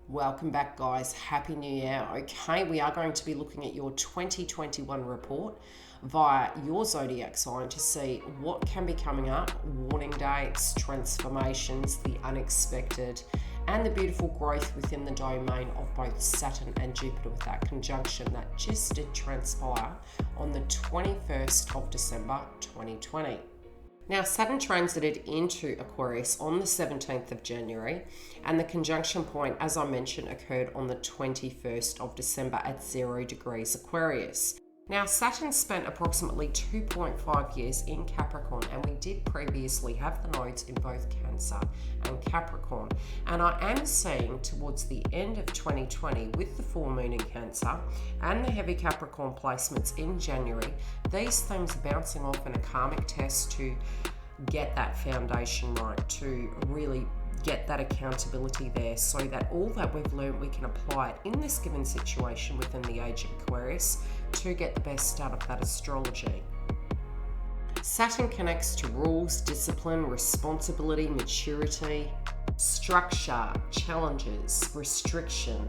Welcome back, guys. Happy New Year. Okay, we are going to be looking at your 2021 report via your zodiac sign to see what can be coming up, warning dates, transformations, the unexpected, and the beautiful growth within the domain of both Saturn and Jupiter with that conjunction that just did transpire on the 21st of December 2020. Now, Saturn transited into Aquarius on the 17th of January, and the conjunction point, as I mentioned, occurred on the 21st of December at 0 degrees Aquarius. Now, Saturn spent approximately 2.5 years in Capricorn, and we did previously have the nodes in both Cancer and Capricorn. And I am seeing towards the end of 2020, with the full moon in Cancer and the heavy Capricorn placements in January, these themes are bouncing off in a karmic test to get that foundation right, to really get that accountability there so that all that we've learned we can apply it in this given situation within the age of Aquarius to get the best out of that astrology. Saturn connects to rules, discipline, responsibility, maturity, structure, challenges, restriction,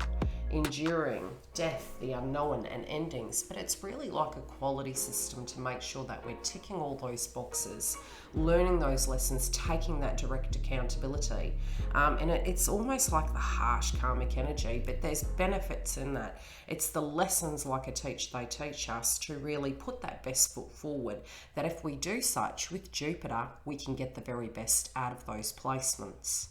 enduring, death, the unknown, and endings. But it's really like a quality system to make sure that we're ticking all those boxes, learning those lessons, taking that direct accountability. And it's almost like the harsh karmic energy, but there's benefits in that. It's the lessons like a teach they teach us to really put that best foot forward, that if we do such with Jupiter, we can get the very best out of those placements.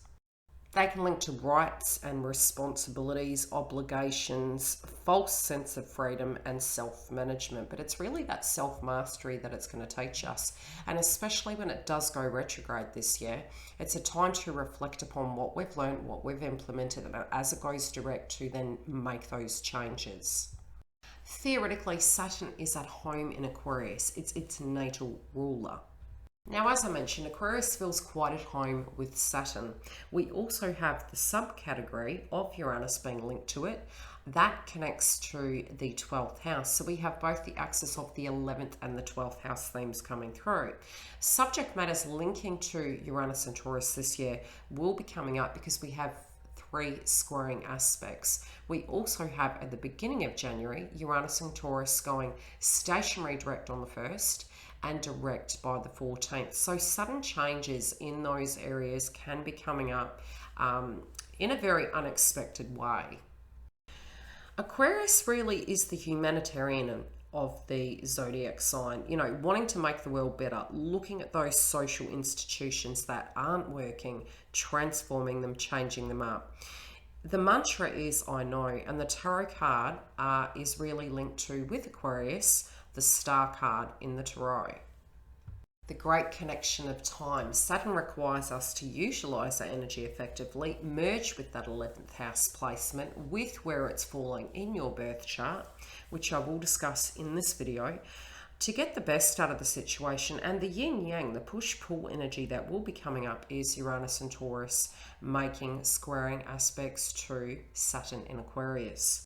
They can link to rights and responsibilities, obligations, false sense of freedom, and self-management. But it's really that self-mastery that it's going to teach us. And especially when it does go retrograde this year, it's a time to reflect upon what we've learned, what we've implemented, and as it goes direct to then make those changes. Theoretically, Saturn is at home in Aquarius. It's its natal ruler. Now, as I mentioned, Aquarius feels quite at home with Saturn. We also have the subcategory of Uranus being linked to it. That connects to the 12th house. So we have both the axis of the 11th and the 12th house themes coming through. Subject matters linking to Uranus and Taurus this year will be coming up because we have three squaring aspects. We also have at the beginning of January, Uranus and Taurus going stationary direct on the 1st and direct by the 14th. So sudden changes in those areas can be coming up in a very unexpected way. Aquarius really is the humanitarian of the zodiac sign, wanting to make the world better, looking at those social institutions that aren't working, transforming them, changing them up. The mantra is I know, and the tarot card is really linked to, with Aquarius, the star card in the tarot. The great connection of time. Saturn requires us to utilize our energy effectively, merge with that 11th house placement with where it's falling in your birth chart, which I will discuss in this video, to get the best out of the situation. And the yin yang, the push-pull energy that will be coming up is Uranus and Taurus making squaring aspects to Saturn in Aquarius.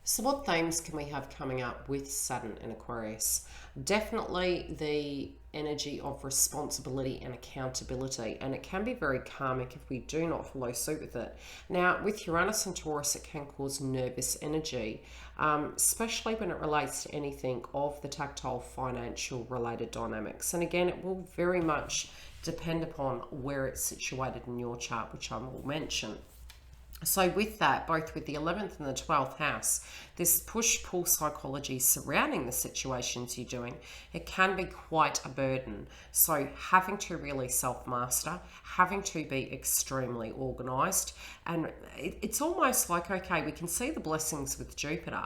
So what themes can we have coming up with Saturn in Aquarius? Definitely the energy of responsibility and accountability, and it can be very karmic if we do not follow suit with it. Now, with Uranus and Taurus, it can cause nervous energy, especially when it relates to anything of the tactile, financial related dynamics. And again, it will very much depend upon where it's situated in your chart, which I will mention. So with that, both with the 11th and the 12th house, this push-pull psychology surrounding the situations you're doing, it can be quite a burden. So having to really self-master, having to be extremely organised, and it's almost like, okay, we can see the blessings with Jupiter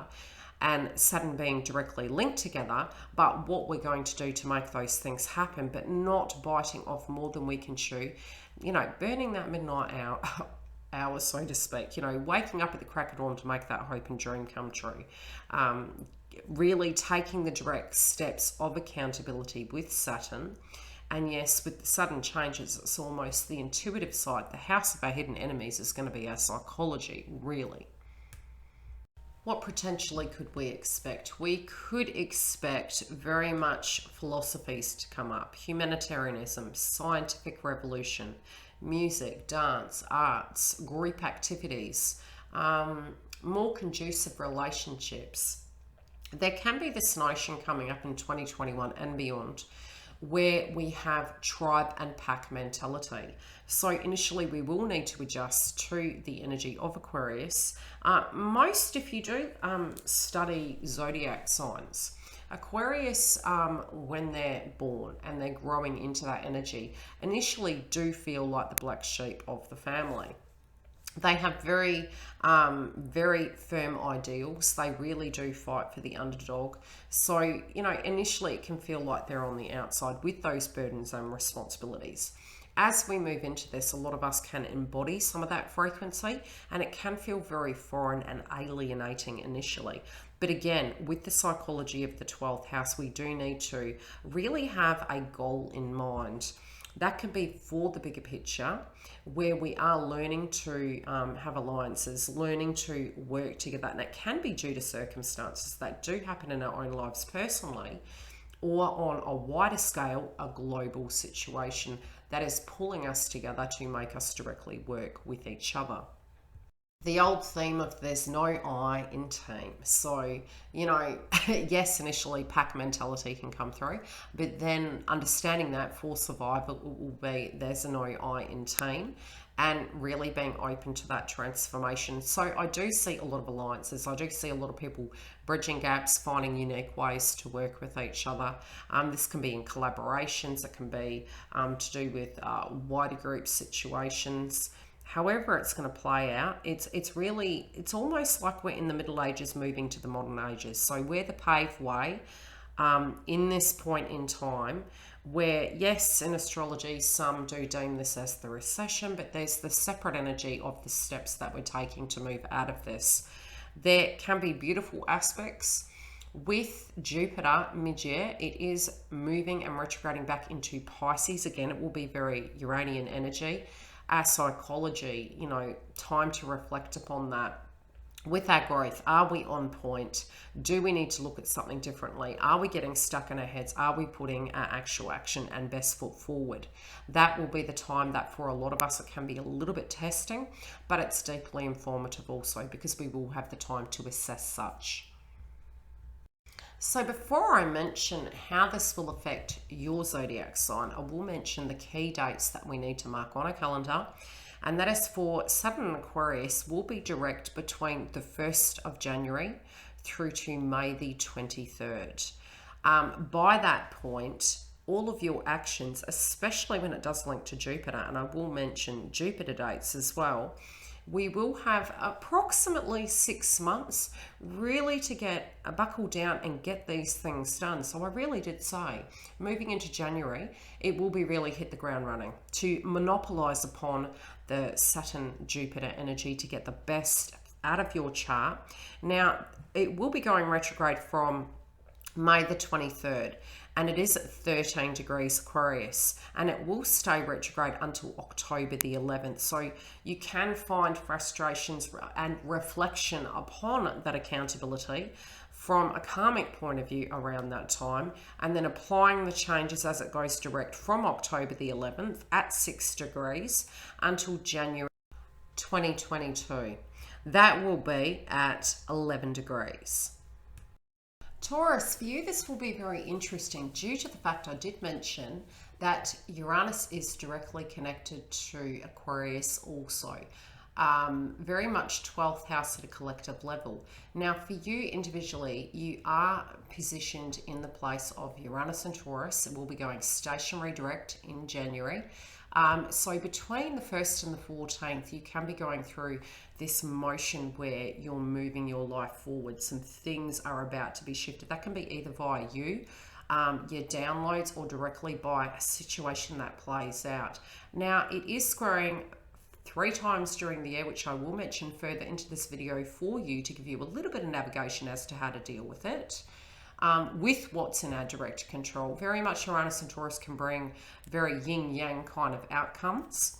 and Saturn being directly linked together, but what we're going to do to make those things happen, but not biting off more than we can chew, burning that midnight hour, so to speak, waking up at the crack of dawn to make that hope and dream come true. Really taking the direct steps of accountability with Saturn. And yes, with the sudden changes, it's almost the intuitive side. The house of our hidden enemies is going to be our psychology, really. What potentially could we expect? We could expect very much philosophies to come up, humanitarianism, scientific revolution, music, dance, arts, group activities, more conducive relationships. There can be this notion coming up in 2021 and beyond where we have tribe and pack mentality. So initially we will need to adjust to the energy of Aquarius. If you do study zodiac signs, Aquarius, when they're born and they're growing into that energy, initially do feel like the black sheep of the family. They have very, very firm ideals. They really do fight for the underdog. So, initially it can feel like they're on the outside with those burdens and responsibilities. As we move into this, a lot of us can embody some of that frequency, and it can feel very foreign and alienating initially. But again, with the psychology of the 12th house, we do need to really have a goal in mind. That can be for the bigger picture, where we are learning to have alliances, learning to work together. And it can be due to circumstances that do happen in our own lives personally, or on a wider scale, a global situation that is pulling us together to make us directly work with each other. The old theme of there's no I in team. So, yes, initially pack mentality can come through, but then understanding that for survival will be there's no I in team, and really being open to that transformation. So I do see a lot of alliances. I do see a lot of people bridging gaps, finding unique ways to work with each other. This can be in collaborations. It can be to do with wider group situations. However it's going to play out, it's almost like we're in the Middle Ages moving to the modern ages. So we're the paved way in this point in time where, yes, in astrology, some do deem this as the recession, but there's the separate energy of the steps that we're taking to move out of this. There can be beautiful aspects. With Jupiter mid-year, it is moving and retrograding back into Pisces. Again, it will be very Uranian energy. Our psychology, time to reflect upon that. With our growth, are we on point? Do we need to look at something differently? Are we getting stuck in our heads? Are we putting our actual action and best foot forward? That will be the time that for a lot of us, it can be a little bit testing, but it's deeply informative also because we will have the time to assess such. So before I mention how this will affect your zodiac sign, I will mention the key dates that we need to mark on a calendar. And that is for Saturn and Aquarius will be direct between the 1st of January through to May the 23rd. By that point, all of your actions, especially when it does link to Jupiter, and I will mention Jupiter dates as well, we will have approximately 6 months really to get buckle down and get these things done. So I really did say, moving into January, it will be really hit the ground running to monopolize upon the Saturn-Jupiter energy to get the best out of your chart. Now, it will be going retrograde from May the 23rd, and it is at 13 degrees Aquarius, and it will stay retrograde until October the 11th. So you can find frustrations and reflection upon that accountability from a karmic point of view around that time, and then applying the changes as it goes direct from October the 11th at 6 degrees until January 2022. That will be at 11 degrees. Taurus, for you, this will be very interesting due to the fact I did mention that Uranus is directly connected to Aquarius also. Very much 12th house at a collective level. Now, for you individually, you are positioned in the place of Uranus and Taurus. It will be going stationary direct in January. So between the 1st and the 14th, you can be going through this motion where you're moving your life forward. Some things are about to be shifted. That can be either via you, your downloads, or directly by a situation that plays out. Now, it is squaring 3 times during the year, which I will mention further into this video for you to give you a little bit of navigation as to how to deal with it. With what's in our direct control. Very much Uranus and Taurus can bring very yin-yang kind of outcomes.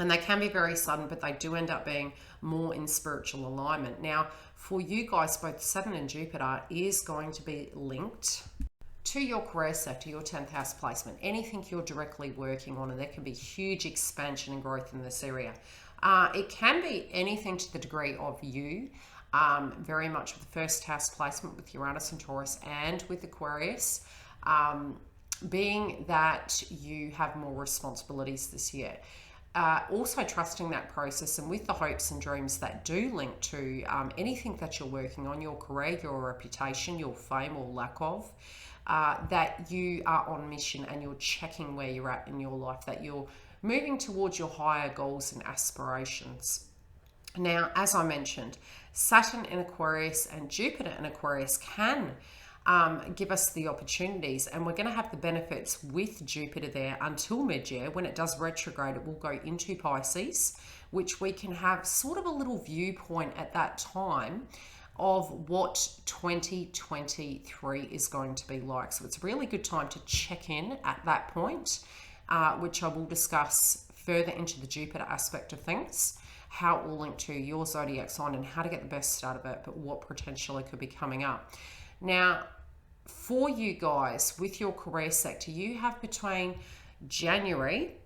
And they can be very sudden, but they do end up being more in spiritual alignment. Now, for you guys, both Saturn and Jupiter is going to be linked to your career sector, your 10th house placement, anything you're directly working on, and there can be huge expansion and growth in this area. It can be anything to the degree of you, very much with the first house placement with Uranus and Taurus and with Aquarius, being that you have more responsibilities this year. Also trusting that process, and with the hopes and dreams that do link to anything that you're working on, your career, your reputation, your fame or lack of, that you are on mission and you're checking where you're at in your life, that you're moving towards your higher goals and aspirations. Now, as I mentioned, Saturn in Aquarius and Jupiter in Aquarius can give us the opportunities, and we're going to have the benefits with Jupiter there until mid-year. When it does retrograde, it will go into Pisces, which we can have sort of a little viewpoint at that time of what 2023 is going to be like. So it's a really good time to check in at that point, which I will discuss further into the Jupiter aspect of things, how it will link to your zodiac sign and how to get the best out of it, but what potentially could be coming up. Now, for you guys with your career sector, you have between January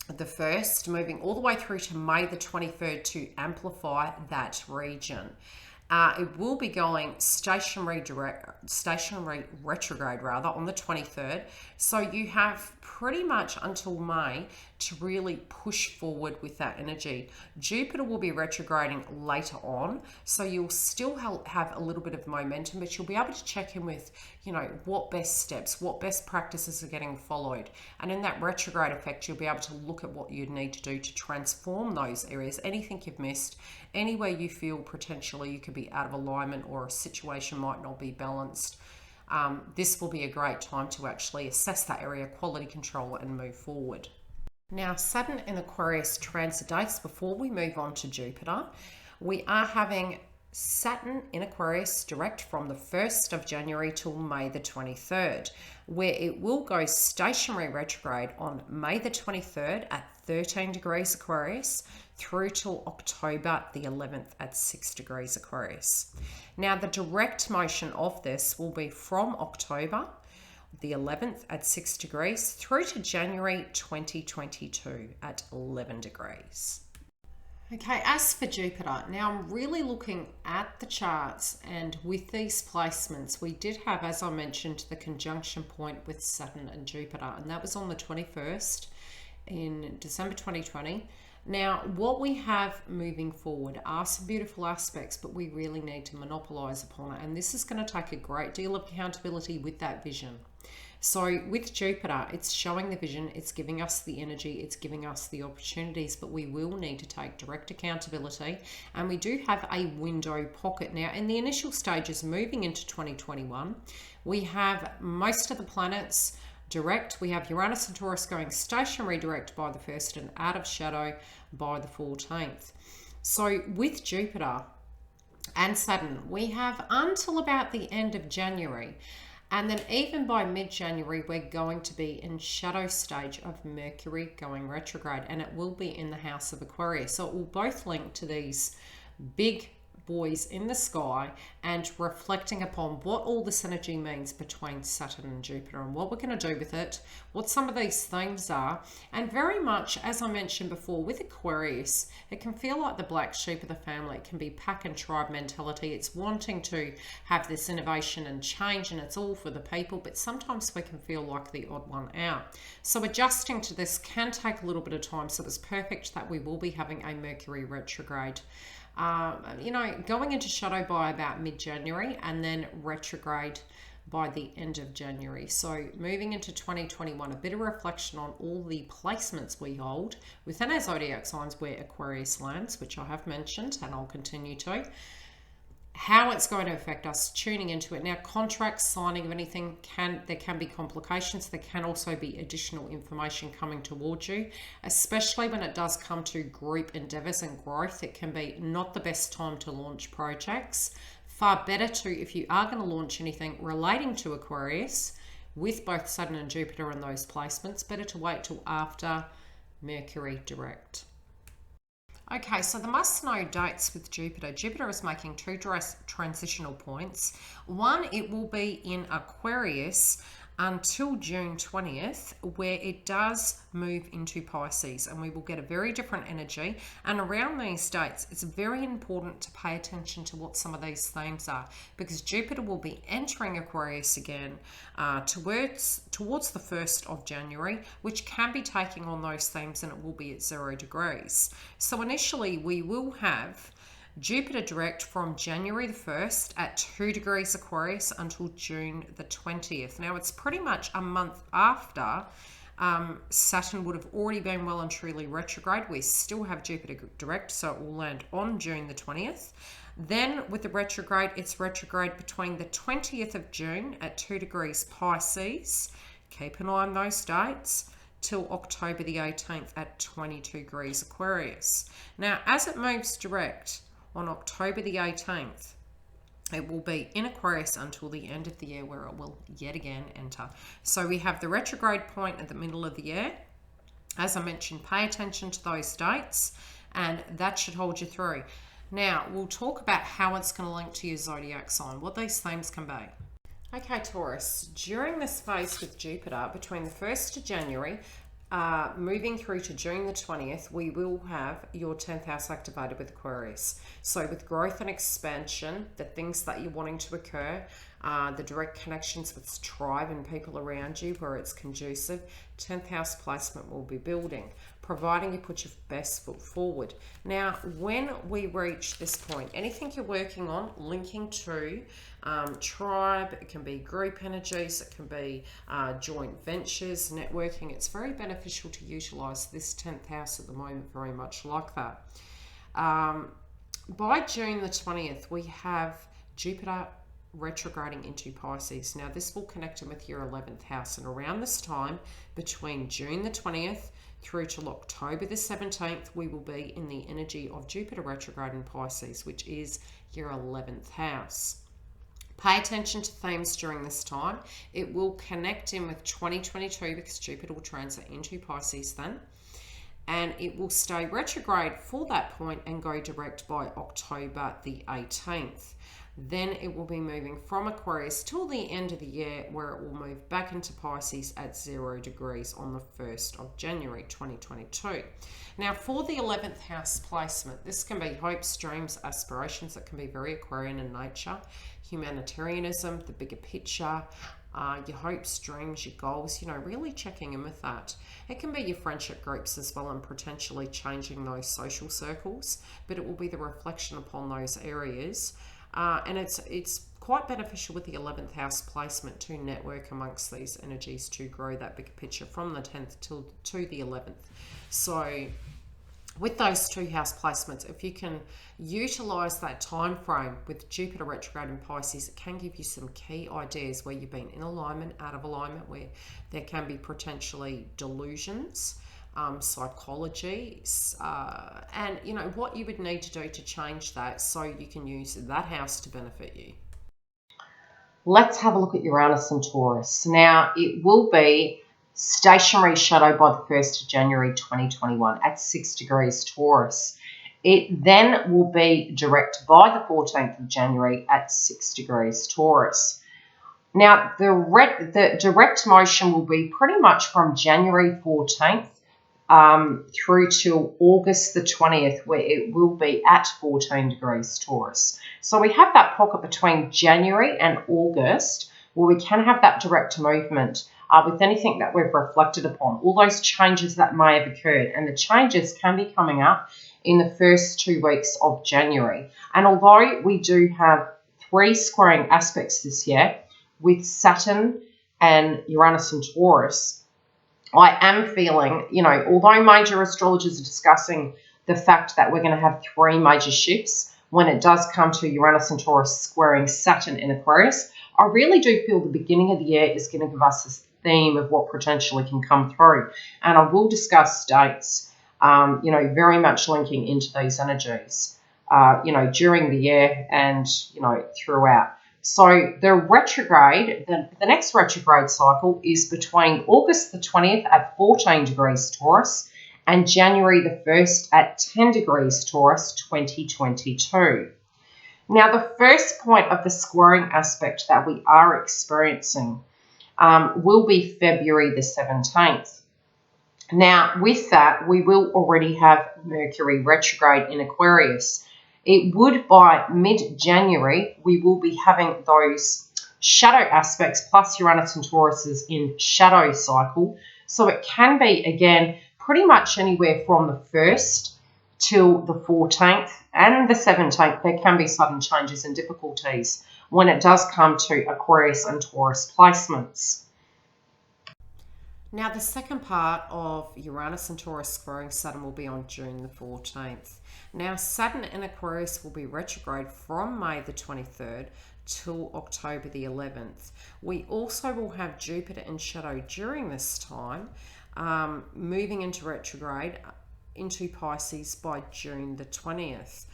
the 1st moving all the way through to May the 23rd to amplify that region. It will be going stationary retrograde on the 23rd. So you have pretty much until May to really push forward with that energy. Jupiter will be retrograding later on, so you'll still have a little bit of momentum, but you'll be able to check in with, what best steps, what best practices are getting followed. And in that retrograde effect, you'll be able to look at what you need to do to transform those areas, anything you've missed, anywhere you feel potentially you could be out of alignment or a situation might not be balanced. This will be a great time to actually assess that area, quality control, and move forward. Now, Saturn in Aquarius transit dates, before we move on to Jupiter, we are having Saturn in Aquarius direct from the 1st of January till May the 23rd, where it will go stationary retrograde on May the 23rd at 13 degrees Aquarius through till October the 11th at 6 degrees Aquarius. Now, the direct motion of this will be from October the 11th at 6 degrees through to January 2022 at 11 degrees. Okay, as for Jupiter, now I'm really looking at the charts, and with these placements, we did have, as I mentioned, the conjunction point with Saturn and Jupiter, and that was on the 21st in December 2020. Now, what we have moving forward are some beautiful aspects, but we really need to monopolize upon it, and this is going to take a great deal of accountability with that vision. So with Jupiter, it's showing the vision, it's giving us the energy, it's giving us the opportunities, but we will need to take direct accountability. And we do have a window pocket. Now, in the initial stages moving into 2021, we have most of the planets direct. We have Uranus and Taurus going stationary direct by the 1st and out of shadow by the 14th. So with Jupiter and Saturn, we have until about the end of January. And then even by mid-January, we're going to be in shadow stage of Mercury going retrograde, and it will be in the house of Aquarius. So it will both link to these big boys in the sky and reflecting upon what all this energy means between Saturn and Jupiter and what we're going to do with it, what some of these things are. And very much, as I mentioned before, with Aquarius, it can feel like the black sheep of the family. It can be pack and tribe mentality. It's wanting to have this innovation and change, and it's all for the people, but sometimes we can feel like the odd one out. So adjusting to this can take a little bit of time, so it's perfect that we will be having a Mercury retrograde going into shadow by about mid-January and then retrograde by the end of January. So moving into 2021, a bit of reflection on all the placements we hold within our zodiac signs where Aquarius lands, which I have mentioned and I'll continue to. How it's going to affect us, tuning into it. Now, contracts, signing of anything, there can be complications. There can also be additional information coming towards you, especially when it does come to group endeavors and growth. It can be not the best time to launch projects. Far better to, if you are going to launch anything relating to Aquarius, with both Saturn and Jupiter in those placements, better to wait till after Mercury direct. Okay, so the must-know dates with Jupiter. Jupiter is making two transitional points. One, it will be in Aquarius until June 20th, where it does move into Pisces, and we will get a very different energy. And around these dates, it's very important to pay attention to what some of these themes are, because Jupiter will be entering Aquarius again towards the 1st of January, which can be taking on those themes, and it will be at 0 degrees. So initially, we will have Jupiter direct from January the 1st at 2 degrees Aquarius until June the 20th. Now, it's pretty much a month after Saturn would have already been well and truly retrograde. We still have Jupiter direct, so it will land on June the 20th. Then with the retrograde, it's retrograde between the 20th of June at 2 degrees Pisces. Keep an eye on those dates. Till October the 18th at 22 degrees Aquarius. Now, as it moves direct on October the 18th, it will be in Aquarius until the end of the year, where it will yet again enter. So we have the retrograde point at the middle of the year. As I mentioned, pay attention to those dates, and that should hold you through. Now, we'll talk about how it's going to link to your zodiac sign, what these themes can be. Okay, Taurus, during this phase with Jupiter, between the 1st of January, moving through to June the 20th, we will have your 10th house activated with Aquarius. So with growth and expansion, the things that you're wanting to occur, the direct connections with tribe and people around you where it's conducive, 10th house placement will be building, providing you put your best foot forward. Now, when we reach this point, anything you're working on linking to tribe, it can be group energies, it can be joint ventures, networking. It's very beneficial to utilize this 10th house at the moment, very much like that. By June the 20th, we have Jupiter retrograding into Pisces. Now, this will connect in with your 11th house, and around this time, between June the 20th through to October the 17th, we will be in the energy of Jupiter retrograde in Pisces, which is your 11th house. Pay attention to themes during this time. It will connect in with 2022 because Jupiter will transit into Pisces then. And it will stay retrograde for that point and go direct by October the 18th. Then it will be moving from Aquarius till the end of the year, where it will move back into Pisces at 0 degrees on the 1st of January 2022. Now, for the 11th house placement, this can be hopes, dreams, aspirations. That can be very Aquarian in nature. Humanitarianism, the bigger picture, your hopes, dreams, your goals, really checking in with that. It can be your friendship groups as well, and potentially changing those social circles, but it will be the reflection upon those areas. And it's quite beneficial with the 11th house placement to network amongst these energies to grow that bigger picture from the 10th to the 11th. So with those two house placements, if you can utilize that time frame with Jupiter retrograde in Pisces, it can give you some key ideas where you've been in alignment, out of alignment, where there can be potentially delusions, psychology, and what you would need to do to change that so you can use that house to benefit you. Let's have a look at Uranus and Taurus. Now, it will be stationary shadow by the 1st of January 2021 at 6 degrees Taurus. It then will be direct by the 14th of January at 6 degrees Taurus. Now, the direct motion will be pretty much from January 14th through to August the 20th, where it will be at 14 degrees Taurus. So we have that pocket between January and August where we can have that direct movement with anything that we've reflected upon, all those changes that may have occurred. And the changes can be coming up in the first 2 weeks of January. And although we do have 3 squaring aspects this year with Saturn and Uranus and Taurus, I am feeling, although major astrologers are discussing the fact that we're going to have 3 major shifts when it does come to Uranus and Taurus squaring Saturn in Aquarius, I really do feel the beginning of the year is going to give us this theme of what potentially can come through. And I will discuss dates, very much linking into these energies, during the year and, throughout. So the retrograde, the next retrograde cycle is between August the 20th at 14 degrees Taurus and January the 1st at 10 degrees Taurus 2022. Now, the first point of the squaring aspect that we are experiencing will be February the 17th. Now, with that, we will already have Mercury retrograde in Aquarius. It would, by mid-January, we will be having those shadow aspects plus Uranus and Taurus is in shadow cycle. So it can be, again, pretty much anywhere from the 1st till the 14th and the 17th. There can be sudden changes and difficulties when it does come to Aquarius and Taurus placements. Now, the second part of Uranus and Taurus squaring Saturn will be on June the 14th. Now, Saturn in Aquarius will be retrograde from May the 23rd till October the 11th. We also will have Jupiter in shadow during this time, moving into retrograde into Pisces by June the 20th.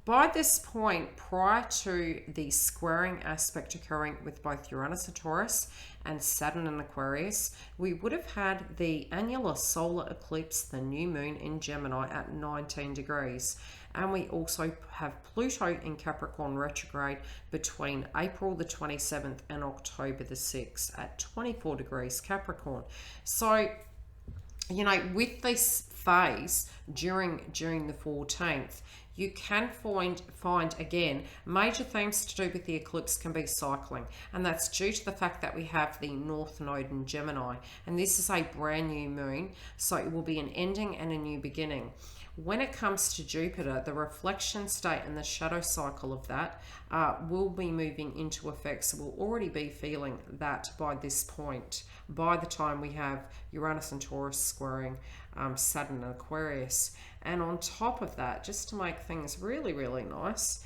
By this point, prior to the squaring aspect occurring with both Uranus and Taurus and Saturn and Aquarius, we would have had the annular solar eclipse, the new moon in Gemini at 19 degrees. And we also have Pluto in Capricorn retrograde between April the 27th and October the 6th at 24 degrees Capricorn. So, you know, with this phase during June the 14th, you can find again, major themes to do with the eclipse can be cycling, and that's due to the fact that we have the North Node in Gemini, and this is a brand new moon, so it will be an ending and a new beginning. When it comes to Jupiter, the reflection state and the shadow cycle of that will be moving into effect. So we'll already be feeling that by this point, by the time we have Uranus and Taurus squaring Saturn and Aquarius. And on top of that, just to make things really, really nice,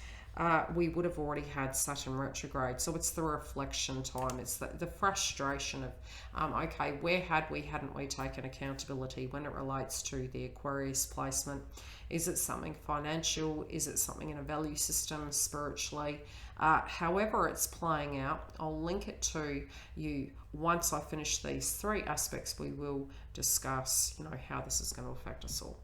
we would have already had Saturn retrograde. So it's the reflection time. It's the frustration of, okay, where hadn't we taken accountability when it relates to the Aquarius placement? Is it something financial? Is it something in a value system, spiritually? However it's playing out, I'll link it to you once I finish these three aspects. We will discuss, you know, how this is going to affect us all.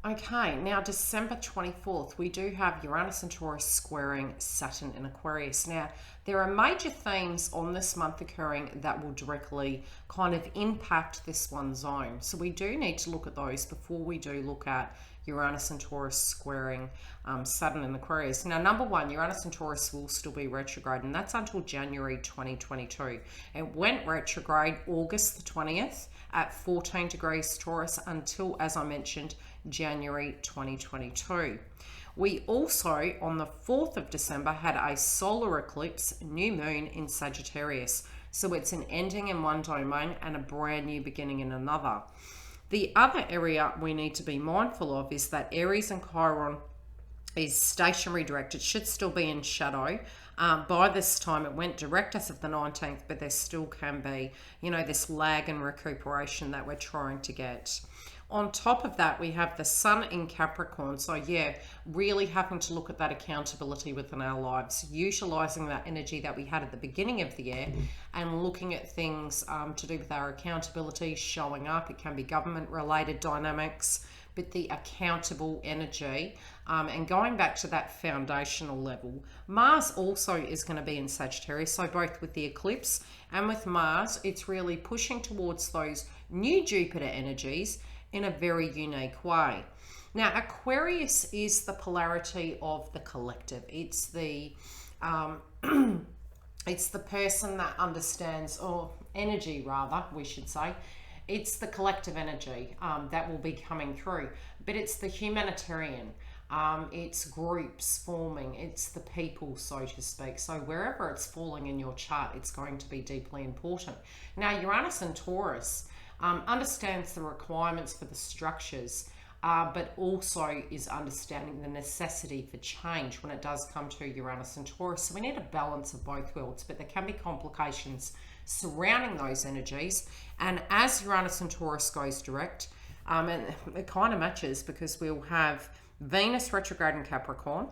Okay, now December 24th, we do have Uranus and Taurus squaring Saturn in Aquarius. Now, there are major themes on this month occurring that will directly kind of impact this one zone. So we do need to look at those before we do look at Uranus and Taurus squaring Saturn in Aquarius. Now, number one, Uranus and Taurus will still be retrograde, and that's until January 2022. It went retrograde August the 20th at 14 degrees Taurus until, as I mentioned, January 2022. We also, on the 4th of December, had a solar eclipse, new moon in Sagittarius. So it's an ending in one domain and a brand new beginning in another. The other area we need to be mindful of is that Aries and Chiron is stationary direct. It should still be in shadow. By this time, it went direct as of the 19th, but there still can be, you know, this lag and recuperation that we're trying to get. On top of that, we have the Sun in Capricorn. So yeah, really having to look at that accountability within our lives, utilizing that energy that we had at the beginning of the year and looking at things to do with our accountability, showing up. It can be government related dynamics, but the accountable energy and going back to that foundational level. Mars also is going to be in Sagittarius. So both with the eclipse and with Mars, it's really pushing towards those new Jupiter energies in a very unique way. Now, Aquarius is the polarity of the collective. It's the it's the person that understands, or energy rather, we should say. It's the collective energy that will be coming through, but it's the humanitarian. It's groups forming, it's the people, so to speak. So wherever it's falling in your chart, it's going to be deeply important. Now, Uranus and Taurus understands the requirements for the structures, but also is understanding the necessity for change when it does come to Uranus and Taurus. So we need a balance of both worlds, but there can be complications surrounding those energies. And as Uranus and Taurus goes direct, and it kind of matches because we'll have Venus retrograde in Capricorn,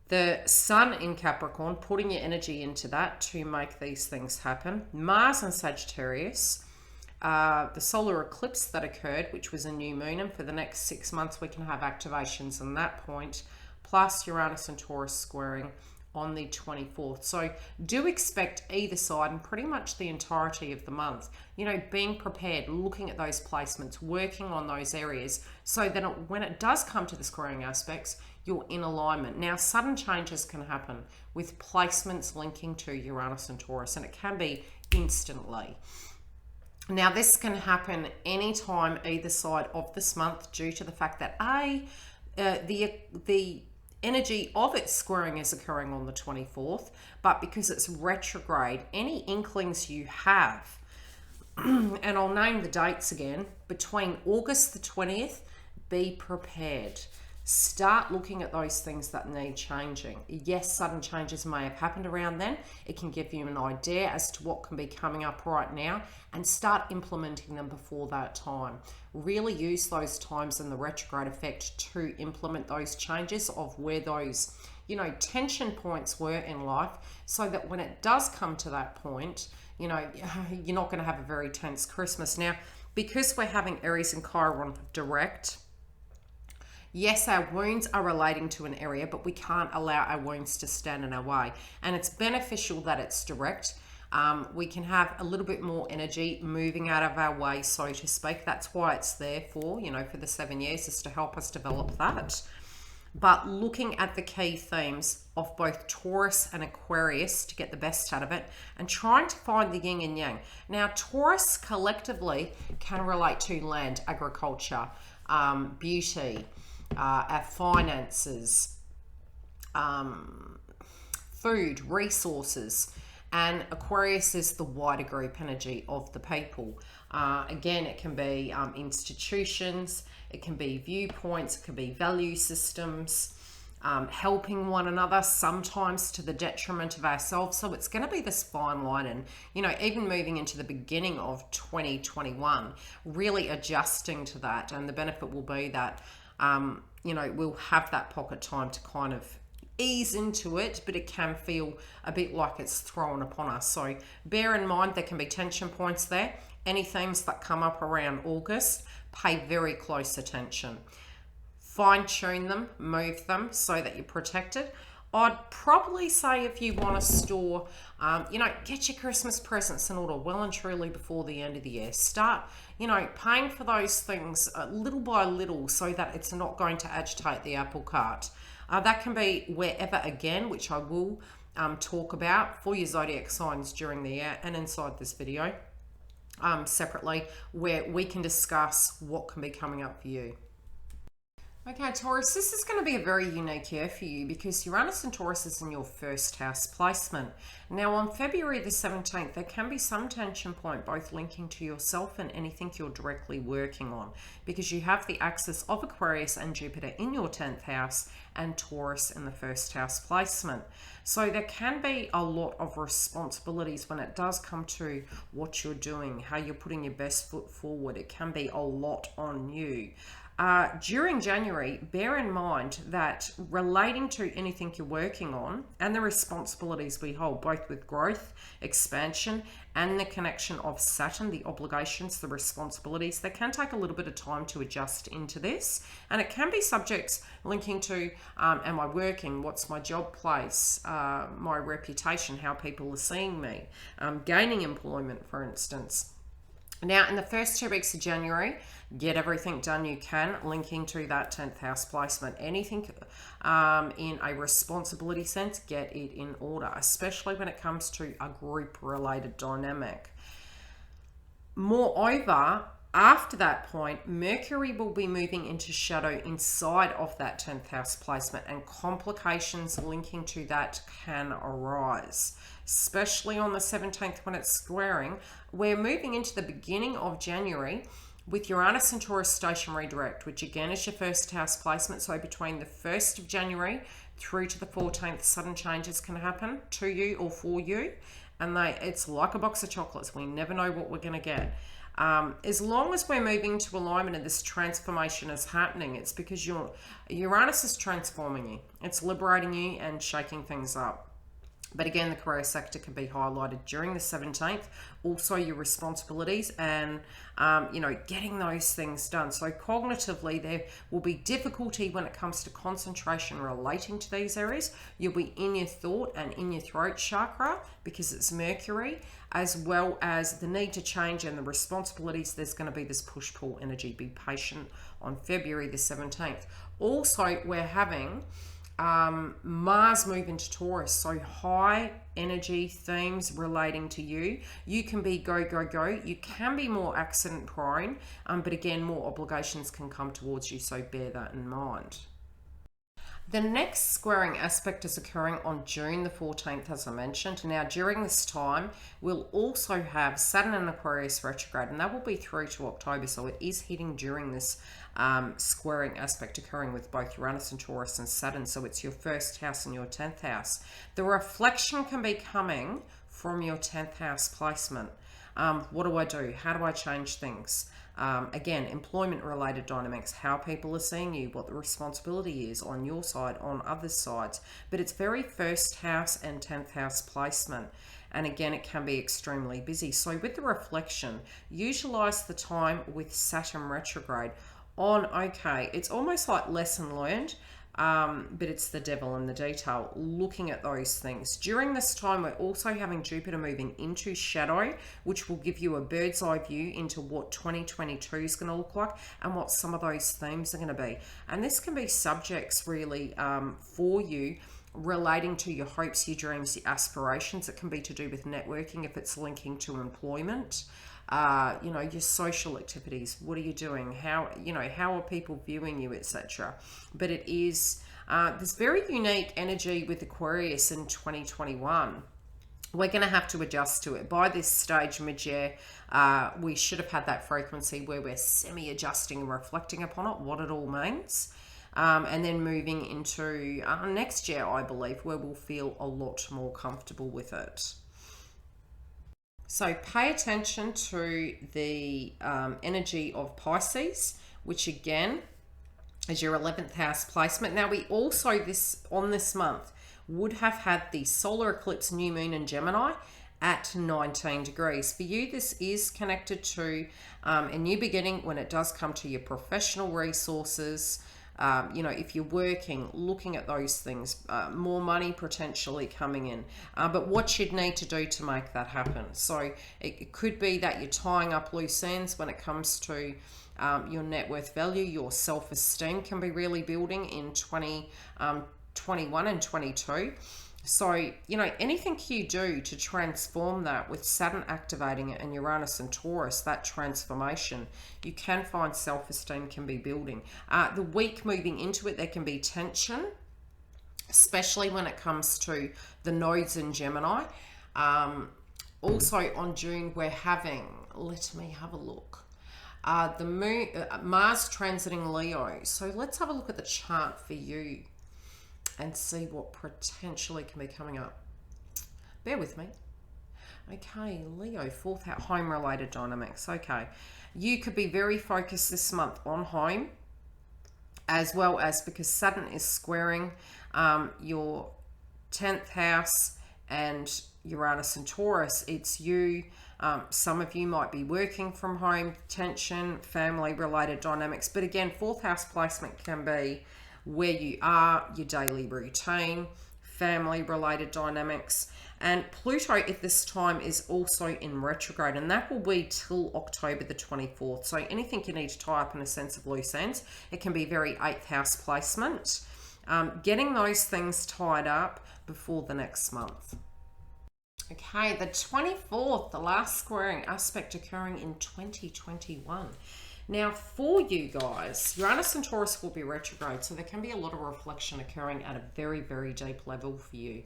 the Sun in Capricorn, putting your energy into that to make these things happen. Mars in Sagittarius, the solar eclipse that occurred, which was a new moon, and for the next 6 months we can have activations on that point, plus Uranus and Taurus squaring on the 24th. So do expect either side and pretty much the entirety of the month, you know, being prepared, looking at those placements, working on those areas so that when it does come to the squaring aspects, you're in alignment. Now, sudden changes can happen with placements linking to Uranus and Taurus, and it can be instantly. Now, this can happen anytime either side of this month due to the fact that the energy of its squaring is occurring on the 24th, but because it's retrograde, any inklings you have, and I'll name the dates again, between August the 20th, be prepared. Start looking at those things that need changing. Yes, sudden changes may have happened around then. It can give you an idea as to what can be coming up right now and start implementing them before that time. Really use those times in the retrograde effect to implement those changes of where those, you know, tension points were in life, so that when it does come to that point, you know, you're not going to have a very tense Christmas. Now, because we're having Aries and Chiron direct, yes, our wounds are relating to an area, but we can't allow our wounds to stand in our way. And it's beneficial that it's direct. We can have a little bit more energy moving out of our way, so to speak. That's why it's there for, you know, for the 7 years, is to help us develop that. But looking at the key themes of both Taurus and Aquarius to get the best out of it, and trying to find the yin and yang. Now, Taurus collectively can relate to land, agriculture, beauty, our finances, food, resources, and Aquarius is the wider group energy of the people. Again, it can be institutions, it can be viewpoints, it can be value systems, helping one another, sometimes to the detriment of ourselves. So it's going to be this fine line, and, you know, even moving into the beginning of 2021, really adjusting to that. And the benefit will be that you know, we'll have that pocket time to kind of ease into it, but it can feel a bit like it's thrown upon us. So bear in mind there can be tension points there. Any themes that come up around August, pay very close attention. Fine tune them, move them so that you're protected. I'd probably say if you want to store, you know, get your Christmas presents in order well and truly before the end of the year. Start, you know, paying for those things little by little so that it's not going to agitate the apple cart. That can be wherever, again, which I will talk about for your zodiac signs during the year and inside this video separately, where we can discuss what can be coming up for you. Okay, Taurus, this is going to be a very unique year for you because Uranus and Taurus is in your first house placement. Now, on February the 17th, there can be some tension point both linking to yourself and anything you're directly working on, because you have the axis of Aquarius and Jupiter in your 10th house and Taurus in the first house placement. So there can be a lot of responsibilities when it does come to what you're doing, how you're putting your best foot forward. It can be a lot on you. During January, bear in mind that relating to anything you're working on and the responsibilities we hold, both with growth, expansion, and the connection of Saturn, the obligations, the responsibilities, they can take a little bit of time to adjust into this. And it can be subjects linking to, am I working? What's my job place? My reputation, how people are seeing me, gaining employment, for instance. Now, in the first 2 weeks of January, get everything done you can, linking to that 10th house placement. Anything in a responsibility sense, get it in order, especially when it comes to a group-related dynamic. Moreover, after that point, Mercury will be moving into shadow inside of that 10th house placement, and complications linking to that can arise, especially on the 17th when it's squaring. We're moving into the beginning of January with Uranus and Taurus stationary direct, which again is your first house placement. So between the 1st of January through to the 14th, sudden changes can happen to you or for you. And it's like a box of chocolates. We never know what we're going to get. As long as we're moving to alignment and this transformation is happening, it's because Uranus is transforming you. It's liberating you and shaking things up. But again, the career sector can be highlighted during the 17th. Also, your responsibilities and, getting those things done. So cognitively, there will be difficulty when it comes to concentration relating to these areas. You'll be in your thought and in your throat chakra because it's Mercury, as well as the need to change and the responsibilities. There's going to be this push-pull energy. Be patient on February the 17th. Also, we're having Mars move into Taurus, so high energy themes relating to you. You can be go, go, go. You can be more accident prone, but again, more obligations can come towards you, so bear that in mind. The next squaring aspect is occurring on June the 14th, as I mentioned. Now, during this time, we'll also have Saturn in Aquarius retrograde, and that will be through to October. So it is hitting during this squaring aspect occurring with both Uranus and Taurus and Saturn. So it's your first house and your 10th house. The reflection can be coming from your 10th house placement. What do I do? How do I change things? Again, employment related dynamics, how people are seeing you, what the responsibility is on your side, on other sides. But it's very first house and 10th house placement. And again, it can be extremely busy. So with the reflection, utilize the time with Saturn retrograde on, okay, it's almost like lesson learned. But it's the devil in the detail, looking at those things. During this time, we're also having Jupiter moving into shadow, which will give you a bird's eye view into what 2022 is going to look like and what some of those themes are going to be. And this can be subjects really for you relating to your hopes, your dreams, your aspirations. It can be to do with networking if it's linking to employment. Your social activities. What are you doing? How are people viewing you, etc. But it is this very unique energy with Aquarius in 2021. We're going to have to adjust to it. By this stage, mid-year, we should have had that frequency where we're semi-adjusting and reflecting upon it, what it all means. And then moving into next year, I believe, where we'll feel a lot more comfortable with it. So pay attention to the energy of Pisces, which again is your 11th house placement. Now, we also this month would have had the solar eclipse new moon in Gemini at 19 degrees. For you, this is connected to a new beginning when it does come to your professional resources. If you're working, looking at those things, more money potentially coming in, but what you'd need to do to make that happen. So it could be that you're tying up loose ends when it comes to your net worth value. Your self-esteem can be really building in 2021 and 22. So, anything you do to transform that with Saturn activating it and Uranus and Taurus, that transformation, you can find self-esteem can be building. The week moving into it, there can be tension, especially when it comes to the nodes in Gemini. Also on June, we're having, let me have a look. The moon, Mars transiting Leo. So let's have a look at the chart for you and see what potentially can be coming up. Bear with me. Okay, Leo, 4th house, home-related dynamics. Okay, you could be very focused this month on home, as well as because Saturn is squaring your 10th house and Uranus and Taurus. It's you. Some of you might be working from home, tension, family-related dynamics. But again, 4th house placement can be where you are, your daily routine, family-related dynamics. And Pluto at this time is also in retrograde, and that will be till October the 24th. So anything you need to tie up in a sense of loose ends, it can be very 8th house placement. Getting those things tied up before the next month. Okay, the 24th, the last squaring aspect occurring in 2021. Now, for you guys, Uranus and Taurus will be retrograde, so there can be a lot of reflection occurring at a very, very deep level for you,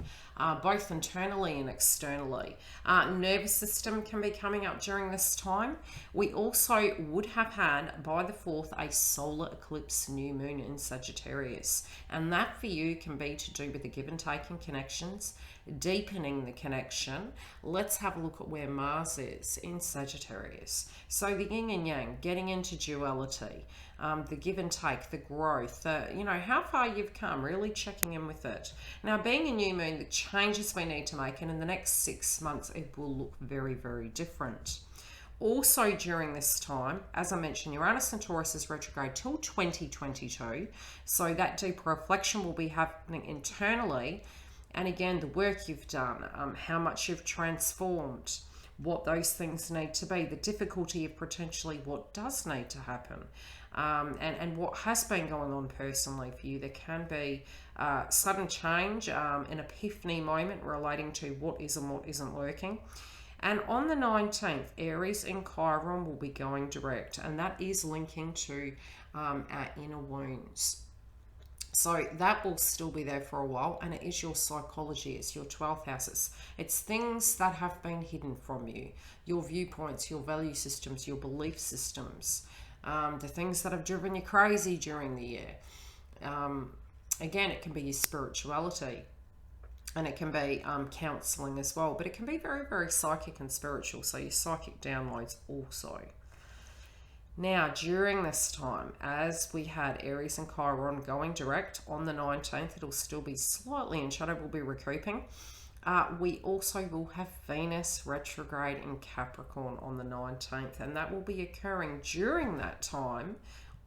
both internally and externally. Nervous system can be coming up during this time. We also would have had, by the 4th, a solar eclipse new moon in Sagittarius, and that for you can be to do with the give and take in connections, deepening the connection, let's have a look at where Mars is in Sagittarius. So the yin and yang, getting into duality, the give and take, the growth, how far you've come, really checking in with it. Now, being a new moon, the changes we need to make, and in the next 6 months, it will look very, very different. Also during this time, as I mentioned, Uranus and Taurus is retrograde till 2022. So that deep reflection will be happening internally. And again, the work you've done, how much you've transformed, what those things need to be, the difficulty of potentially what does need to happen, and what has been going on personally for you. There can be sudden change, an epiphany moment relating to what is and what isn't working. And on the 19th, Aries in Chiron will be going direct, and that is linking to our inner wounds. So that will still be there for a while, and it is your psychology, it's your 12th house. It's things that have been hidden from you, your viewpoints, your value systems, your belief systems, the things that have driven you crazy during the year. Again, it can be your spirituality. And it can be counseling as well, but it can be very, very psychic and spiritual. So your psychic downloads also. Now, during this time, as we had Aries and Chiron going direct on the 19th, it'll still be slightly in shadow, we'll be recouping. We also will have Venus retrograde in Capricorn on the 19th, and that will be occurring during that time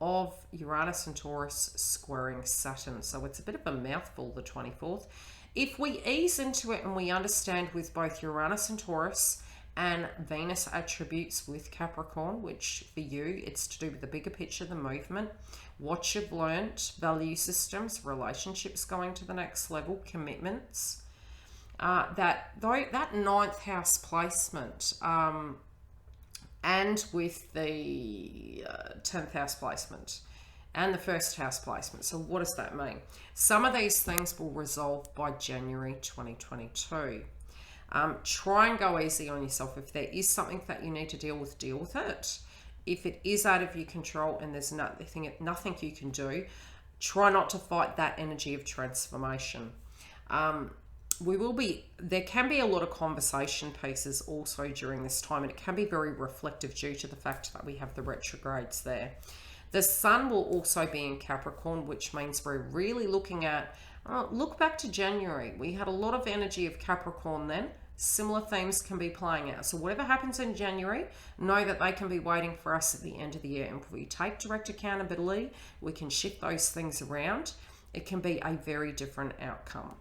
of Uranus and Taurus squaring Saturn. So it's a bit of a mouthful, the 24th. If we ease into it and we understand with both Uranus and Taurus and Venus attributes with Capricorn, which for you, it's to do with the bigger picture, the movement, what you've learned, value systems, relationships going to the next level, commitments, that 9th house placement, and with the 10th house placement, and the 1st house placement. So what does that mean? Some of these things will resolve by January 2022. Try and go easy on yourself. If there is something that you need to deal with it. If it is out of your control and there's nothing you can do, try not to fight that energy of transformation. There can be a lot of conversation pieces also during this time, and it can be very reflective due to the fact that we have the retrogrades there. The sun will also be in Capricorn, which means we're really looking at, look back to January. We had a lot of energy of Capricorn then. Similar themes can be playing out. So whatever happens in January, know that they can be waiting for us at the end of the year. And if we take direct accountability, we can shift those things around. It can be a very different outcome.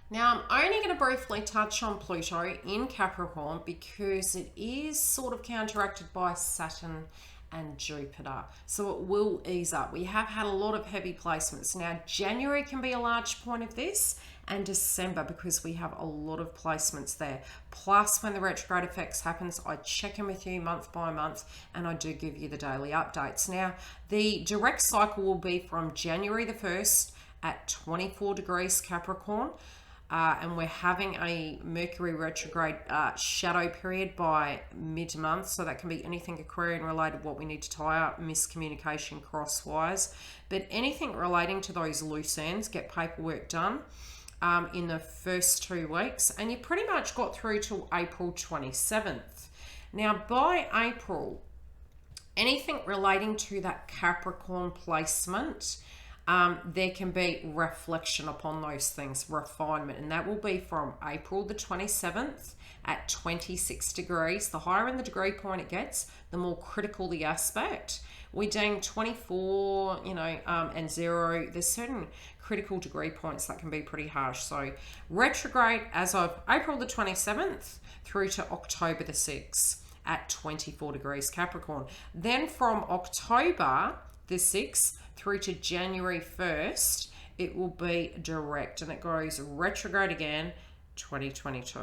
Now, I'm only going to briefly touch on Pluto in Capricorn because it is sort of counteracted by Saturn and Jupiter. So it will ease up. We have had a lot of heavy placements. Now, January can be a large point of this, and December, because we have a lot of placements there. Plus, when the retrograde effects happens, I check in with you month by month, and I do give you the daily updates. Now, the direct cycle will be from January the 1st at 24 degrees Capricorn. And we're having a Mercury retrograde shadow period by mid-month. So that can be anything Aquarian related, what we need to tie up, miscommunication, crosswise. But anything relating to those loose ends, get paperwork done in the first 2 weeks. And you pretty much got through till April 27th. Now, by April, anything relating to that Capricorn placement, there can be reflection upon those things, refinement, and that will be from April the 27th at 26 degrees. The higher in the degree point it gets, the more critical the aspect. We're doing 24, and 0. There's certain critical degree points that can be pretty harsh. So retrograde as of April the 27th through to October the 6th at 24 degrees Capricorn. Then from October the 6th through to January 1st, it will be direct, and it goes retrograde again, 2022.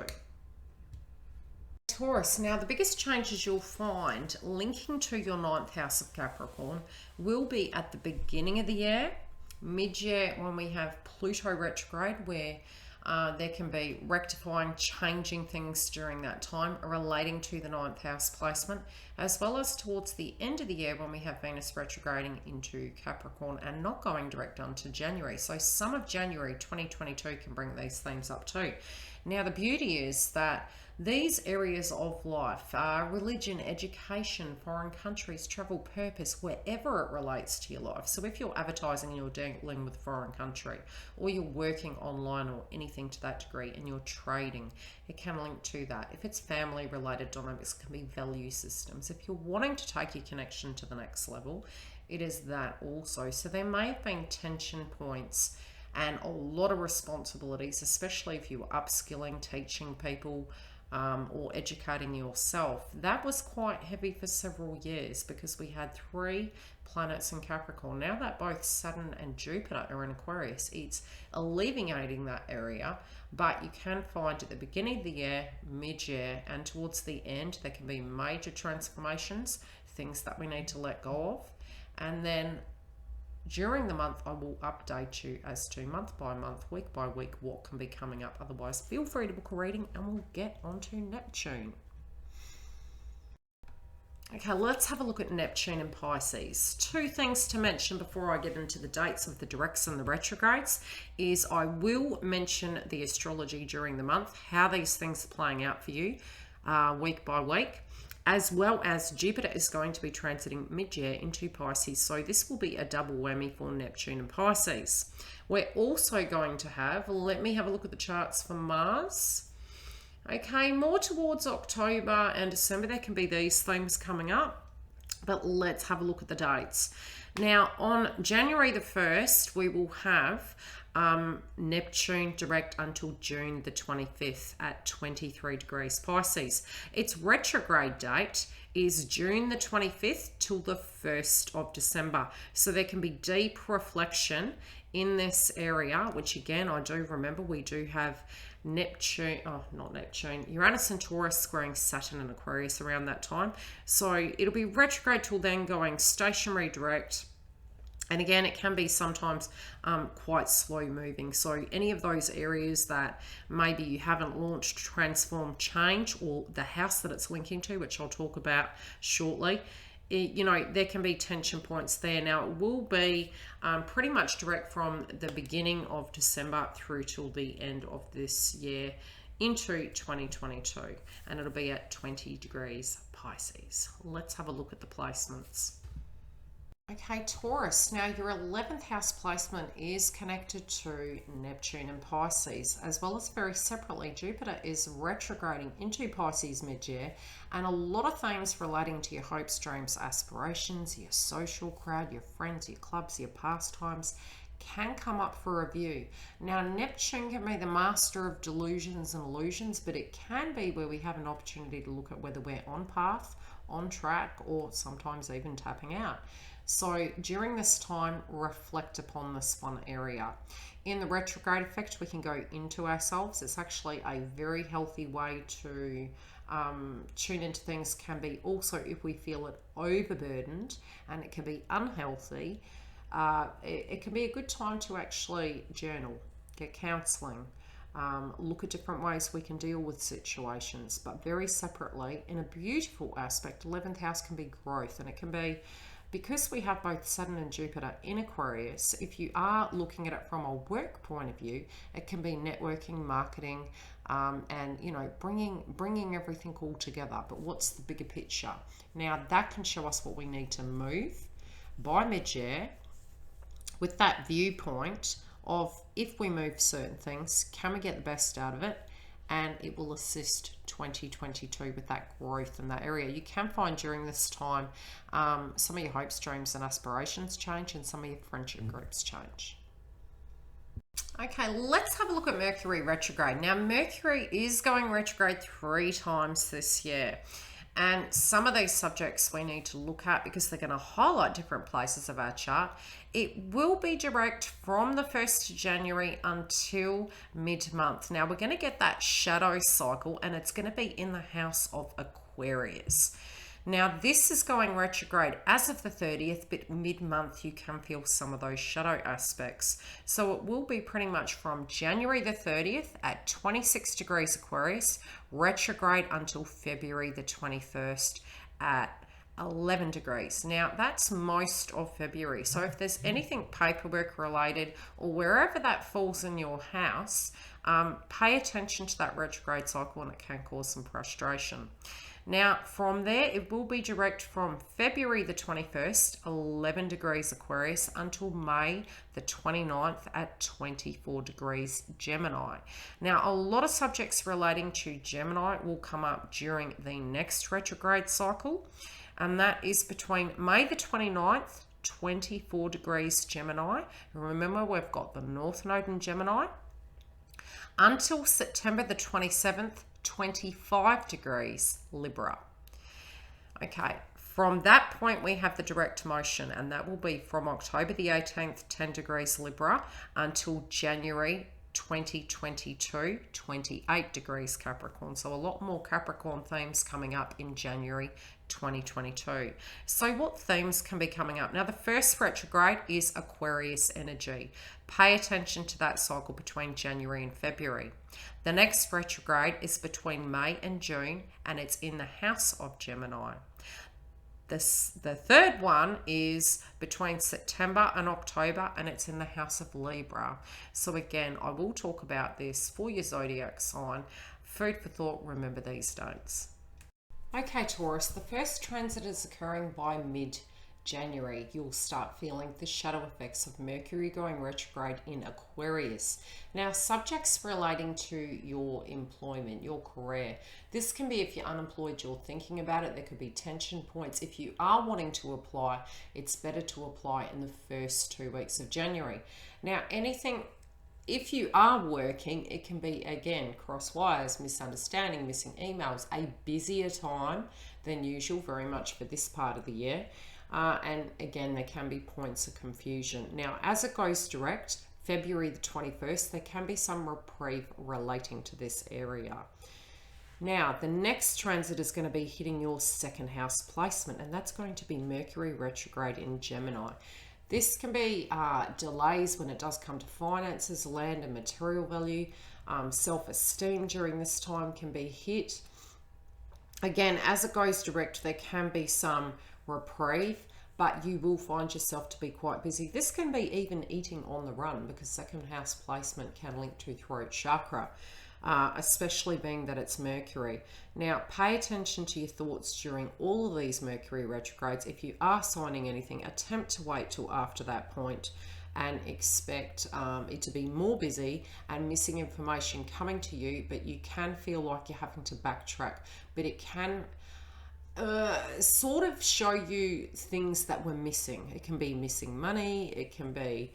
Taurus, now the biggest changes you'll find linking to your 9th house of Capricorn will be at the beginning of the year, mid-year, when we have Pluto retrograde, where There can be rectifying, changing things during that time relating to the 9th house placement, as well as towards the end of the year when we have Venus retrograding into Capricorn and not going direct onto January. So some of January 2022 can bring these themes up too. Now, the beauty is that these areas of life are religion, education, foreign countries, travel, purpose, wherever it relates to your life. So if you're advertising and you're dealing with a foreign country, or you're working online or anything to that degree, and you're trading, it can link to that. If it's family related dynamics, it can be value systems. If you're wanting to take your connection to the next level, it is that also. So there may have been tension points and a lot of responsibilities, especially if you were upskilling, teaching people, or educating yourself. That was quite heavy for several years because we had 3 planets in Capricorn. Now that both Saturn and Jupiter are in Aquarius, it's alleviating that area, but you can find at the beginning of the year, mid-year, and towards the end, there can be major transformations, things that we need to let go of. And then during the month, I will update you as to month by month, week by week, what can be coming up. Otherwise, feel free to book a reading and we'll get onto Neptune. Okay, let's have a look at Neptune and Pisces. 2 things to mention before I get into the dates of the directs and the retrogrades is I will mention the astrology during the month, how these things are playing out for you week by week. As well as Jupiter is going to be transiting mid-year into Pisces. So this will be a double whammy for Neptune and Pisces. We're also going to have, let me have a look at the charts for Mars. Okay, more towards October and December, there can be these themes coming up. But let's have a look at the dates. Now, on January the 1st, we will have Neptune direct until June the 25th at 23 degrees Pisces. Its retrograde date is June the 25th till the 1st of December. So there can be deep reflection in this area, which again, I do remember we do have Uranus and Taurus squaring Saturn and Aquarius around that time. So it'll be retrograde till then, going stationary direct. And again, it can be sometimes quite slow moving. So any of those areas that maybe you haven't launched, transform, change, or the house that it's linking to, which I'll talk about shortly, there can be tension points there. Now, it will be pretty much direct from the beginning of December through till the end of this year into 2022. And it'll be at 20 degrees Pisces. Let's have a look at the placements. Okay, Taurus. Now, your 11th house placement is connected to Neptune and Pisces, as well as very separately, Jupiter is retrograding into Pisces mid-year, and a lot of things relating to your hopes, dreams, aspirations, your social crowd, your friends, your clubs, your pastimes can come up for review. Now, Neptune can be the master of delusions and illusions, but it can be where we have an opportunity to look at whether we're on path, on track, or sometimes even tapping out. So during this time, reflect upon this one area. In the retrograde effect, we can go into ourselves. It's actually a very healthy way to tune into things. Can be also if we feel it overburdened, and it can be unhealthy. It can be a good time to actually journal, get counseling, look at different ways we can deal with situations, but very separately. In a beautiful aspect, 11th house can be growth, and it can be, because we have both Saturn and Jupiter in Aquarius, if you are looking at it from a work point of view, it can be networking, marketing, and bringing everything all together. But what's the bigger picture? Now, that can show us what we need to move by mid-year with that viewpoint of, if we move certain things, can we get the best out of it? And it will assist 2022 with that growth in that area. You can find during this time some of your hopes, dreams, and aspirations change, and some of your friendship groups change. Okay, let's have a look at Mercury retrograde. Now, Mercury is going retrograde 3 times this year. And some of these subjects we need to look at because they're going to highlight different places of our chart. It will be direct from the 1st of January until mid-month. Now, we're going to get that shadow cycle, and it's going to be in the house of Aquarius. Now, this is going retrograde as of the 30th, but mid-month you can feel some of those shadow aspects. So it will be pretty much from January the 30th at 26 degrees Aquarius, retrograde until February the 21st at 11 degrees. Now, that's most of February. So if there's anything paperwork related or wherever that falls in your house, pay attention to that retrograde cycle and it can cause some frustration. Now, from there, it will be direct from February the 21st, 11 degrees Aquarius, until May the 29th at 24 degrees Gemini. Now, a lot of subjects relating to Gemini will come up during the next retrograde cycle, and that is between May the 29th, 24 degrees Gemini. Remember, we've got the North Node in Gemini, until September the 27th, 25 degrees Libra. Okay, from that point we have the direct motion, and that will be from October the 18th, 10 degrees Libra, until January 2022, 28 degrees Capricorn. So a lot more Capricorn themes coming up in January 2022. So what themes can be coming up? Now, the first retrograde is Aquarius energy. Pay attention to that cycle between January and February. The next retrograde is between May and June, and it's in the house of Gemini. The third one is between September and October, and it's in the house of Libra. So again, I will talk about this for your zodiac sign. Food for thought, remember these dates. Okay, Taurus, the first transit is occurring by mid-January. You'll start feeling the shadow effects of Mercury going retrograde in Aquarius. Now, subjects relating to your employment, your career. This can be if you're unemployed, you're thinking about it. There could be tension points. If you are wanting to apply, it's better to apply in the first 2 weeks of January. Now, if you are working, it can be, again, cross wires, misunderstanding, missing emails, a busier time than usual, very much for this part of the year. And again, there can be points of confusion. Now, as it goes direct, February the 21st, there can be some reprieve relating to this area. Now, the next transit is going to be hitting your second house placement, and that's going to be Mercury retrograde in Gemini. This can be delays when it does come to finances, land and material value. Self-esteem during this time can be hit. Again, as it goes direct, there can be some reprieve, but you will find yourself to be quite busy. This can be even eating on the run, because second house placement can link to throat chakra. Especially being that it's Mercury. Now, pay attention to your thoughts during all of these Mercury retrogrades. If you are signing anything, attempt to wait till after that point and expect it to be more busy and missing information coming to you, but you can feel like you're having to backtrack, but it can sort of show you things that were missing. It can be missing money, it can be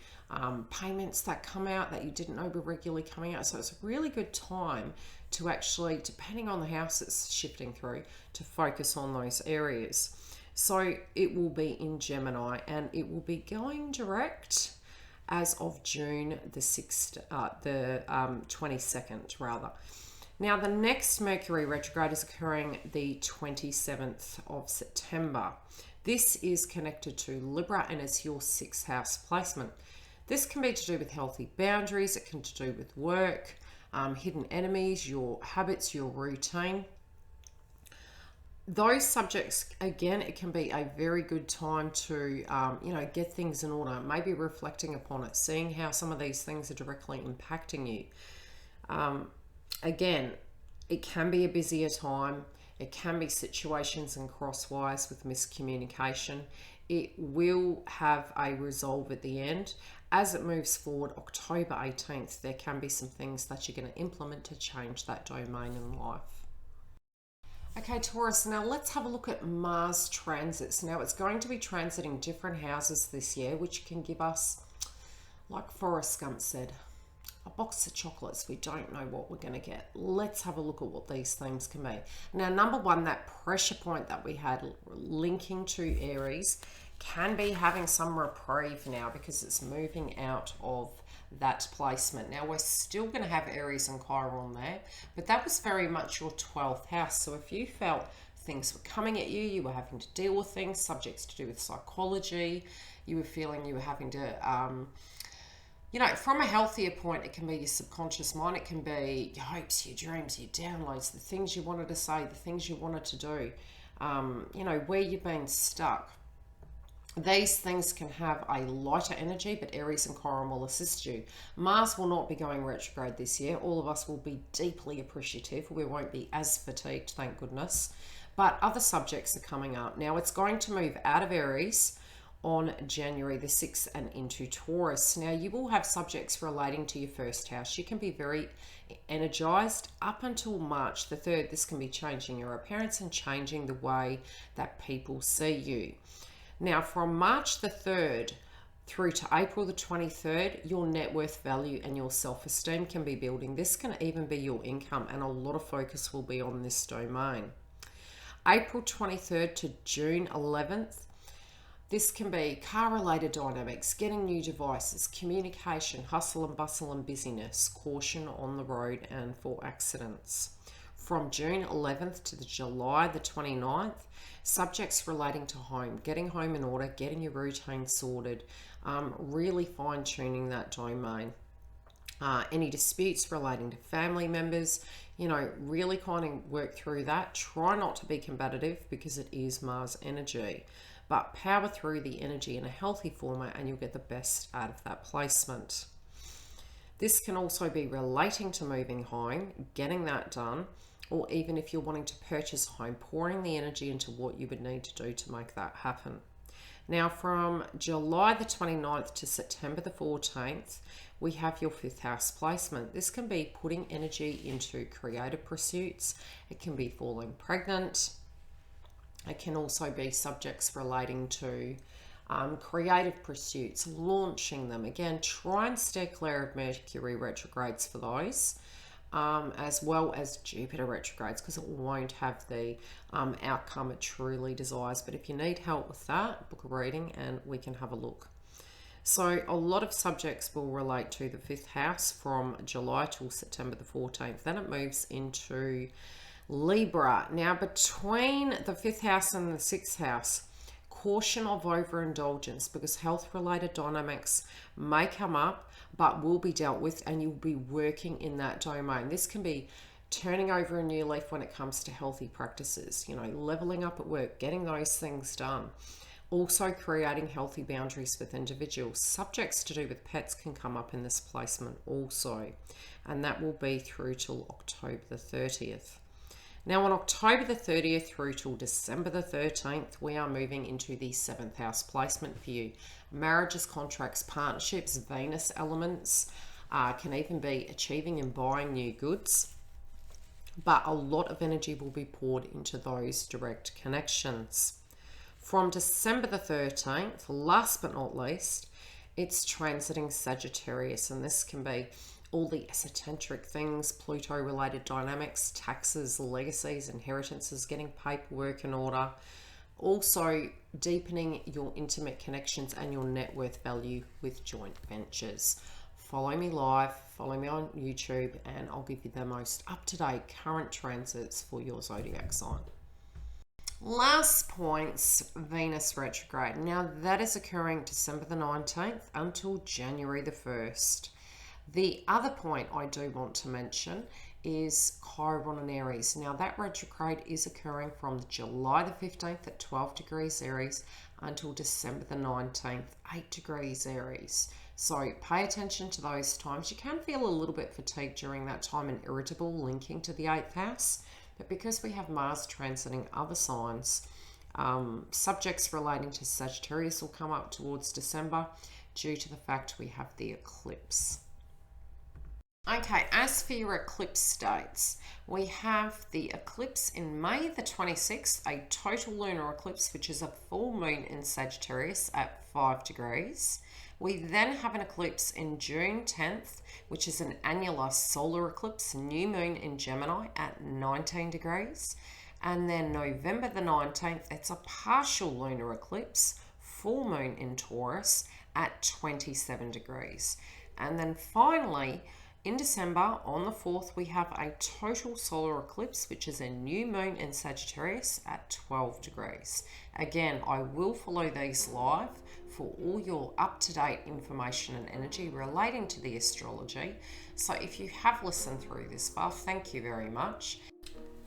payments that come out that you didn't know were regularly coming out. So it's a really good time to actually, depending on the house it's shifting through, to focus on those areas. So it will be in Gemini, and it will be going direct as of June the 22nd rather. Now, the next Mercury retrograde is occurring the 27th of September. This is connected to Libra, and it's your sixth house placement. This can be to do with healthy boundaries. It can do with work, hidden enemies, your habits, your routine. Those subjects, again, it can be a very good time to, get things in order, maybe reflecting upon it, seeing how some of these things are directly impacting you. Again, it can be a busier time. It can be situations and crosswires with miscommunication. It will have a resolve at the end. As it moves forward, October 18th, there can be some things that you're going to implement to change that domain in life. Okay, Taurus, now let's have a look at Mars transits. Now, it's going to be transiting different houses this year, which can give us, like Forrest Gump said, a box of chocolates. We don't know what we're going to get. Let's have a look at what these things can be. Now, number one, that pressure point that we had linking to Aries can be having some reprieve now, because it's moving out of that placement. Now, we're still going to have Aries and Chiron there, but that was very much your 12th house. So if you felt things were coming at you, you were having to deal with things, subjects to do with psychology, you were feeling you were having to, from a healthier point, it can be your subconscious mind, it can be your hopes, your dreams, your downloads, the things you wanted to say, the things you wanted to do, where you've been stuck. These things can have a lighter energy, but Aries and Chiron will assist you. Mars will not be going retrograde this year. All of us will be deeply appreciative. We won't be as fatigued, thank goodness. But other subjects are coming up. Now, it's going to move out of Aries on January the 6th and into Taurus. Now, you will have subjects relating to your first house. You can be very energized up until March the 3rd. This can be changing your appearance and changing the way that people see you. Now, from March the 3rd through to April the 23rd, your net worth value and your self-esteem can be building. This can even be your income, and a lot of focus will be on this domain. April 23rd to June 11th, this can be car-related dynamics, getting new devices, communication, hustle and bustle and busyness, caution on the road and for accidents. From June 11th to July the 29th, subjects relating to home, getting home in order, getting your routine sorted, really fine-tuning that domain. Any disputes relating to family members, really kind of work through that. Try not to be combative because it is Mars energy, but power through the energy in a healthy format and you'll get the best out of that placement. This can also be relating to moving home, getting that done, or even if you're wanting to purchase a home, pouring the energy into what you would need to do to make that happen. Now, from July the 29th to September the 14th, we have your 5th house placement. This can be putting energy into creative pursuits. It can be falling pregnant. It can also be subjects relating to creative pursuits, launching them. Again, try and steer clear of Mercury retrogrades for those. As well as Jupiter retrogrades, because it won't have the outcome it truly desires. But if you need help with that, book a reading and we can have a look. So a lot of subjects will relate to the 5th house from July till September the 14th. Then it moves into Libra. Now, between the 5th house and the 6th house, caution of overindulgence, because health related dynamics may come up but will be dealt with, and you'll be working in that domain. This can be turning over a new leaf when it comes to healthy practices, leveling up at work, getting those things done. Also creating healthy boundaries with individuals. Subjects to do with pets can come up in this placement also, and that will be through till October the 30th. Now, on October the 30th through till December the 13th, we are moving into the 7th house placement for you. Marriages, contracts, partnerships, Venus elements, can even be achieving and buying new goods. But a lot of energy will be poured into those direct connections. From December the 13th, last but not least, it's transiting Sagittarius, and this can be all the esoteric things, Pluto-related dynamics, taxes, legacies, inheritances, getting paperwork in order. Also, deepening your intimate connections and your net worth value with joint ventures. Follow me live, follow me on YouTube, and I'll give you the most up-to-date current transits for your zodiac sign. Last points, Venus retrograde. Now, that is occurring December the 19th until January the 1st. The other point I do want to mention is Chiron and Aries. Now, that retrograde is occurring from July the 15th at 12 degrees Aries until December the 19th, 8 degrees Aries. So pay attention to those times. You can feel a little bit fatigued during that time and irritable, linking to the 8th house. But because we have Mars transiting other signs, subjects relating to Sagittarius will come up towards December due to the fact we have the eclipse. Okay, as for your eclipse dates, we have the eclipse in May the 26th, a total lunar eclipse, which is a full moon in Sagittarius at 5 degrees. We then have an eclipse in June 10th, which is an annular solar eclipse, new moon in Gemini at 19 degrees. And then November the 19th, it's a partial lunar eclipse, full moon in Taurus at 27 degrees. And then finally, In December, on the 4th, we have a total solar eclipse, which is a new moon in Sagittarius at 12 degrees. Again, I will follow these live for all your up-to-date information and energy relating to the astrology. So if you have listened through this far, thank you very much.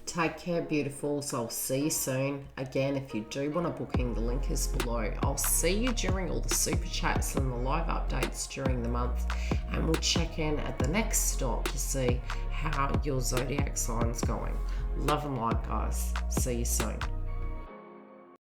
Take care, beautifuls. I'll see you soon. Again, if you do want a booking, the link is below. I'll see you during all the super chats and the live updates during the month, and we'll check in at the next stop to see how your zodiac sign's going. Love and light, guys. See you soon.